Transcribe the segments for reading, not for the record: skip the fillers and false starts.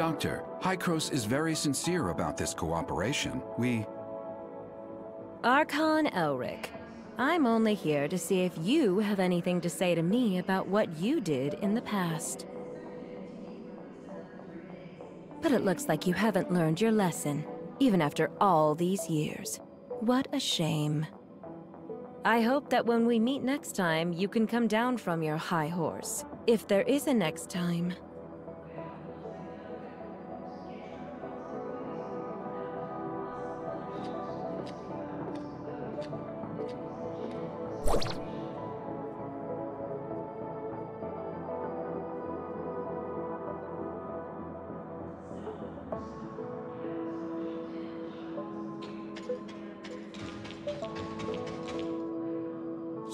Doctor, Hykros is very sincere about this cooperation. Archon Elric, I'm only here to see if you have anything to say to me about what you did in the past. But it looks like you haven't learned your lesson, even after all these years. What a shame. I hope that when we meet next time, you can come down from your high horse. If there is a next time.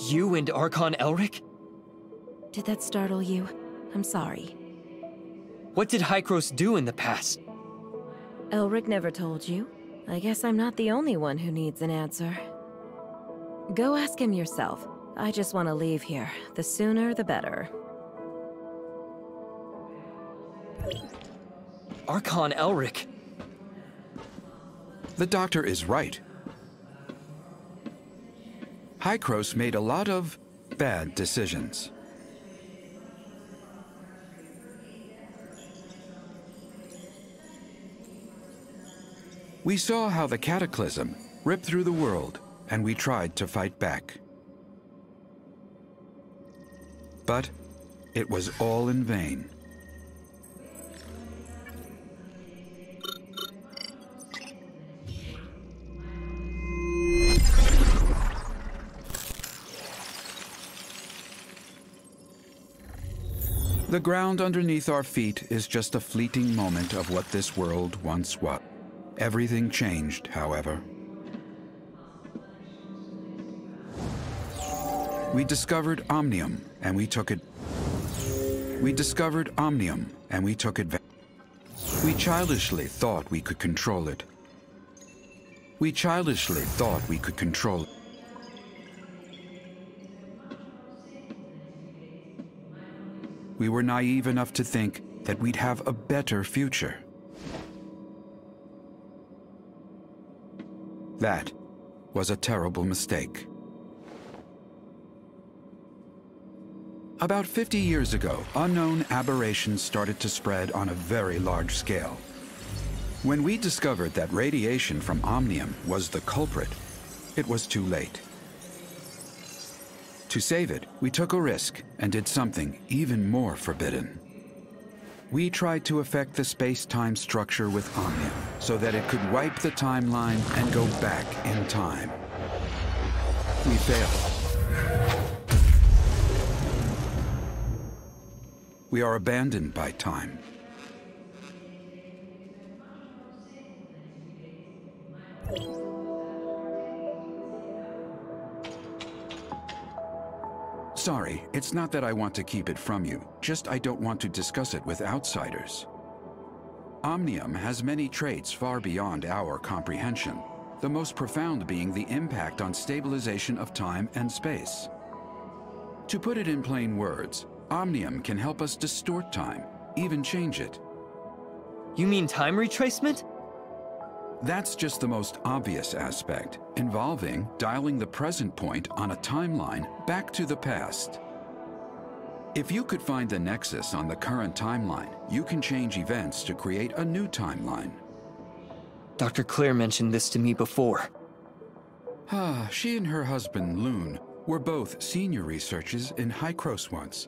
You and Archon Elric? Did that startle you? I'm sorry. What did Hykros do in the past? Elric never told you. I guess I'm not the only one who needs an answer. Go ask him yourself. I just want to leave here. The sooner, the better. Archon Elric? The doctor is right. Hykros made a lot of bad decisions. We saw how the Cataclysm ripped through the world, and we tried to fight back. But it was all in vain. The ground underneath our feet is just a fleeting moment of what this world once was. Everything changed, however. We discovered Omnium, and we took it. We discovered Omnium, and we took advantage. We childishly thought we could control it. We childishly thought we could control it. We were naive enough to think that we'd have a better future. That was a terrible mistake. About 50 years ago, unknown aberrations started to spread on a very large scale. When we discovered that radiation from Omnium was the culprit, it was too late. To save it, we took a risk and did something even more forbidden. We tried to affect the space-time structure with Omnium so that it could wipe the timeline and go back in time. We failed. We are abandoned by time. Sorry, it's not that I want to keep it from you, just I don't want to discuss it with outsiders. Omnium has many traits far beyond our comprehension, the most profound being the impact on stabilization of time and space. To put it in plain words, Omnium can help us distort time, even change it. You mean time retracement? That's just the most obvious aspect, involving dialing the present point on a timeline back to the past. If you could find the nexus on the current timeline, you can change events to create a new timeline. Dr. Claire mentioned this to me before. She and her husband, Lune, were both senior researchers in Hykros once.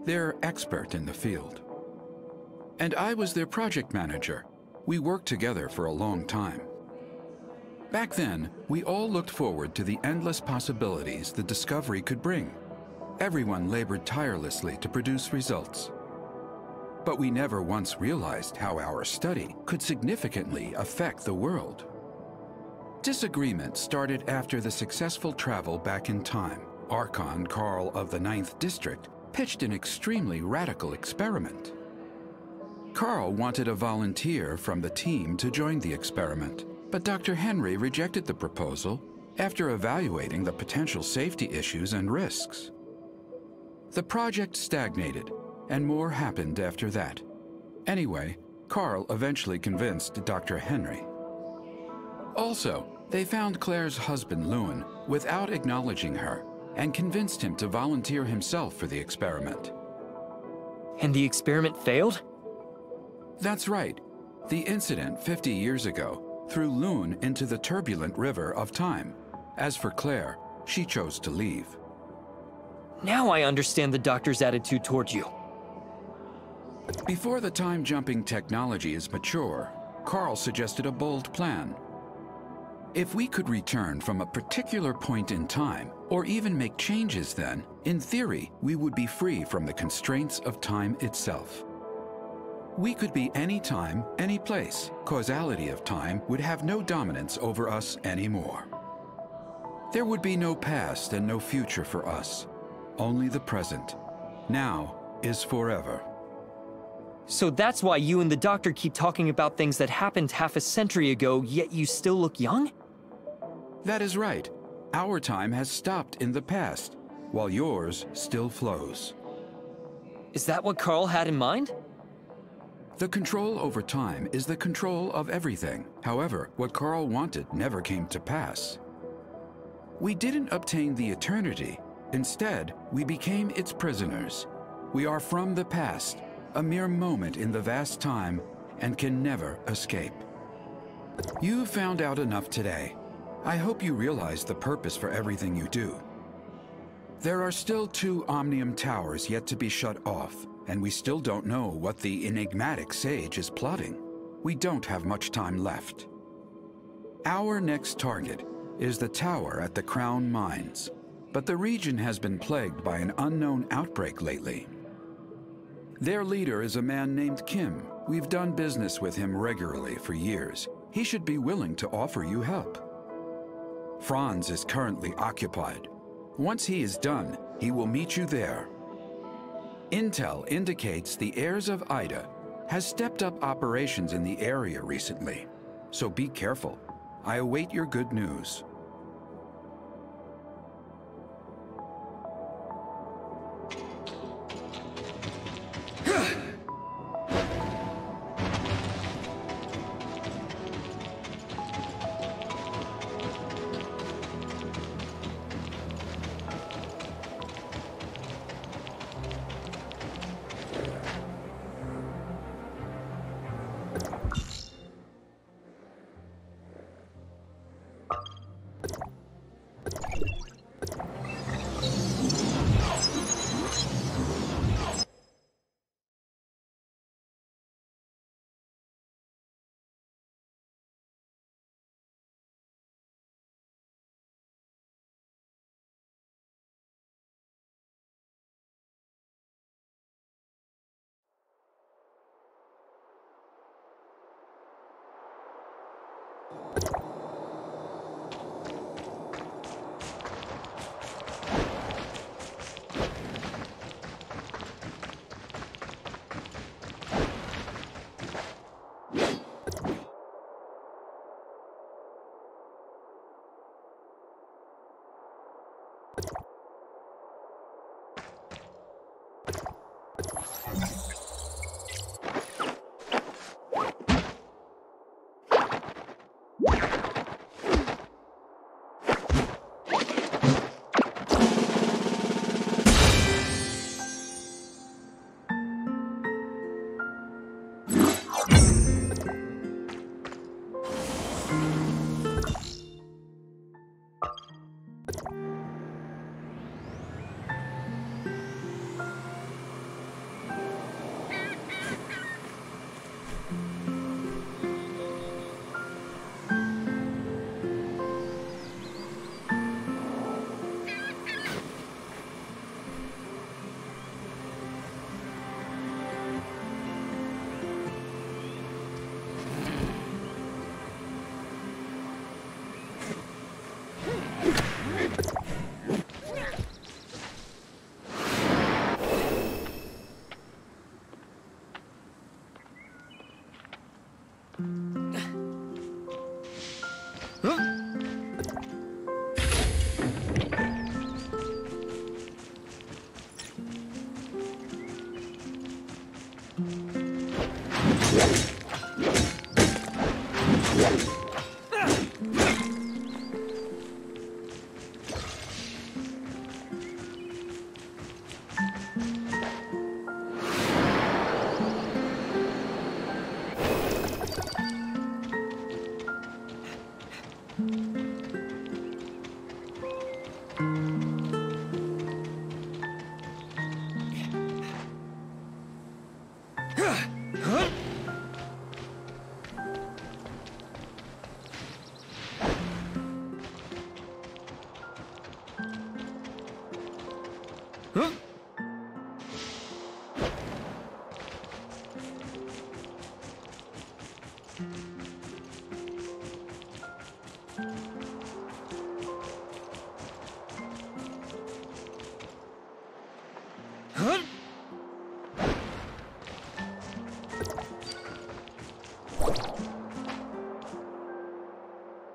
They're expert in the field. And I was their project manager. We worked together for a long time. Back then, we all looked forward to the endless possibilities the discovery could bring. Everyone labored tirelessly to produce results. But we never once realized how our study could significantly affect the world. Disagreement started after the successful travel back in time. Archon Carl of the 9th District pitched an extremely radical experiment. Carl wanted a volunteer from the team to join the experiment, but Dr. Henry rejected the proposal after evaluating the potential safety issues and risks. The project stagnated, and more happened after that. Anyway, Carl eventually convinced Dr. Henry. Also, they found Claire's husband, Lewin, without acknowledging her, and convinced him to volunteer himself for the experiment. And the experiment failed? That's right. The incident 50 years ago threw Lewin into the turbulent river of time. As for Claire, she chose to leave. Now I understand the doctor's attitude towards you. Before the time-jumping technology is mature, Carl suggested a bold plan. If we could return from a particular point in time, or even make changes then, in theory, we would be free from the constraints of time itself. We could be any time, any place. Causality of time would have no dominance over us anymore. There would be no past and no future for us, only the present. Now is forever. So that's why you and the doctor keep talking about things that happened half a century ago, yet you still look young? That is right. Our time has stopped in the past, while yours still flows. Is that what Carl had in mind? The control over time is the control of everything. However, what Carl wanted never came to pass. We didn't obtain the eternity. Instead, we became its prisoners. We are from the past, a mere moment in the vast time, and can never escape. You found out enough today. I hope you realize the purpose for everything you do. There are still 2 Omnium towers yet to be shut off, and we still don't know what the enigmatic sage is plotting. We don't have much time left. Our next target is the tower at the Crown Mines, but the region has been plagued by an unknown outbreak lately. Their leader is a man named Kim. We've done business with him regularly for years. He should be willing to offer you help. Franz is currently occupied. Once he is done, he will meet you there. Intel indicates the heirs of Ida has stepped up operations in the area recently, so be careful. I await your good news.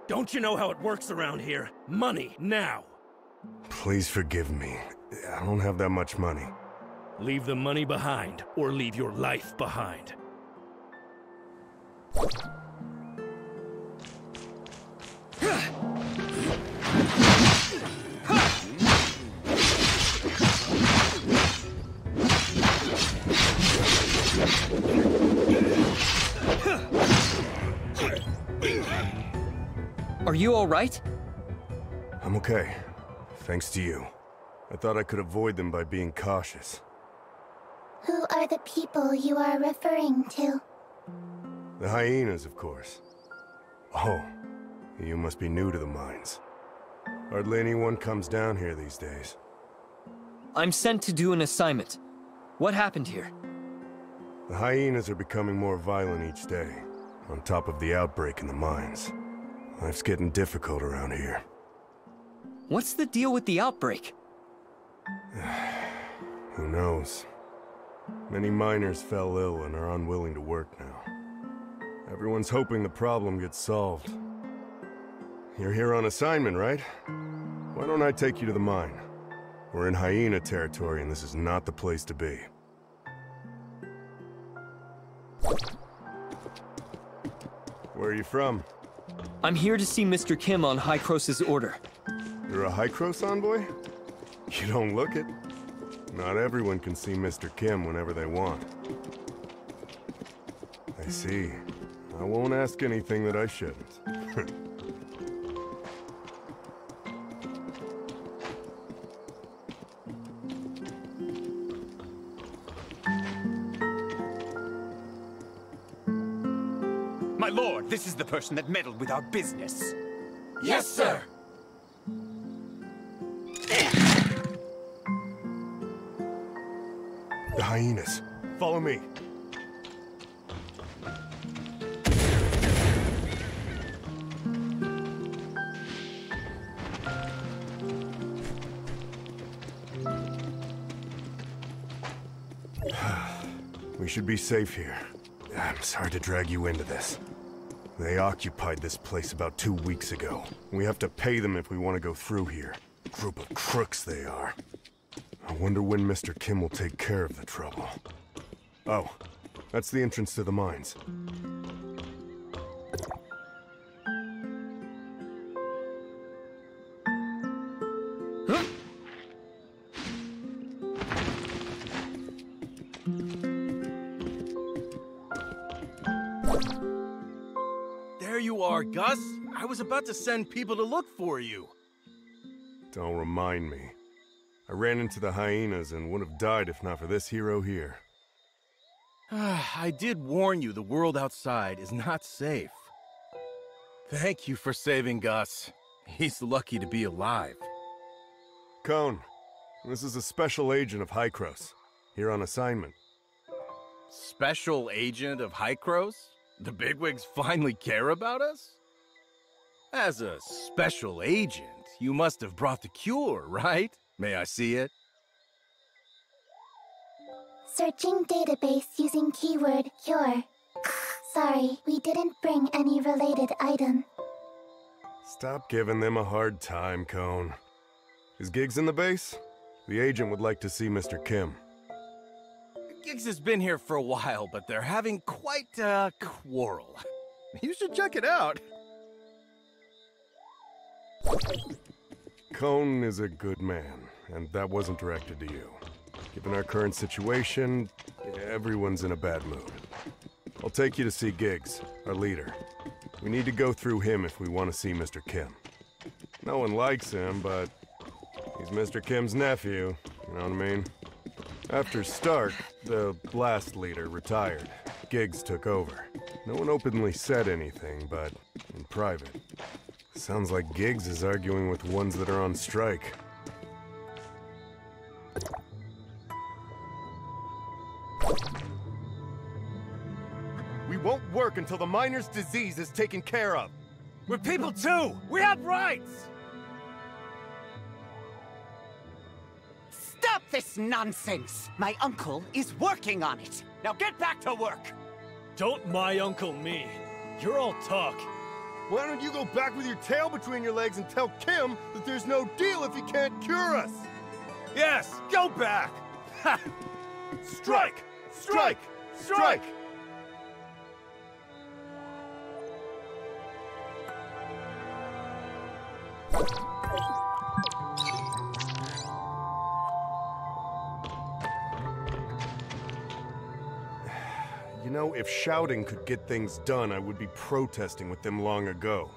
Don't you know how it works around here? Money, now! Please forgive me. I don't have that much money. Leave the money behind, or leave your life behind. Are you all right? I'm okay. Thanks to you. I thought I could avoid them by being cautious. Who are the people you are referring to? The hyenas, of course. Oh, you must be new to the mines. Hardly anyone comes down here these days. I'm sent to do an assignment. What happened here? The hyenas are becoming more violent each day, on top of the outbreak in the mines. Life's getting difficult around here. What's the deal with the outbreak? Who knows? Many miners fell ill and are unwilling to work now. Everyone's hoping the problem gets solved. You're here on assignment, right? Why don't I take you to the mine? We're in hyena territory and this is not the place to be. Where are you from? I'm here to see Mr. Kim on Hykros' order. You're a Hykros envoy? You don't look it. Not everyone can see Mr. Kim whenever they want. I see. I won't ask anything that I shouldn't. My lord, this is the person that meddled with our business. Yes, sir! The hyenas. Follow me. We should be safe here. I'm sorry to drag you into this. They occupied this place about 2 weeks ago. We have to pay them if we want to go through here. Group of crooks they are. I wonder when Mr. Kim will take care of the trouble. Oh, that's the entrance to the mines. There you are, Gus. I was about to send people to look for you. Don't remind me. I ran into the hyenas and would have died if not for this hero here. I did warn you the world outside is not safe. Thank you for saving Gus. He's lucky to be alive. Cone, this is a special agent of Hykros, here on assignment. Special agent of Hykros? The bigwigs finally care about us? As a special agent, you must have brought the cure, right? May I see it? Searching database using keyword cure. Sorry, we didn't bring any related item. Stop giving them a hard time, Cone. Is Giggs in the base? The agent would like to see Mr. Kim. Giggs has been here for a while, but they're having quite a quarrel. You should check it out. Cone is a good man, and that wasn't directed to you. Given our current situation, everyone's in a bad mood. I'll take you to see Giggs, our leader. We need to go through him if we want to see Mr. Kim. No one likes him, but he's Mr. Kim's nephew, you know what I mean? After Stark, the last leader, retired, Giggs took over. No one openly said anything, but in private. Sounds like Giggs is arguing with ones that are on strike. We won't work until the miner's disease is taken care of. We're people too! We have rights! Stop this nonsense! My uncle is working on it. Now get back to work! Don't my uncle me. You're all talk. Why don't you go back with your tail between your legs and tell Kim that there's no deal if he can't cure us? Yes, go back! Strike! Strike! Strike! You know, if shouting could get things done, I would be protesting with them long ago.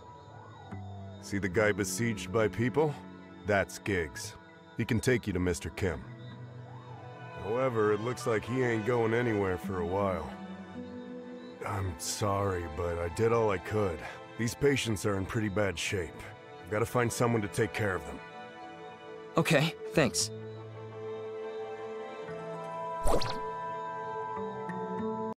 See the guy besieged by people? That's Giggs. He can take you to Mr. Kim. However, it looks like he ain't going anywhere for a while. I'm sorry, but I did all I could. These patients are in pretty bad shape. I've got to find someone to take care of them. Okay, thanks.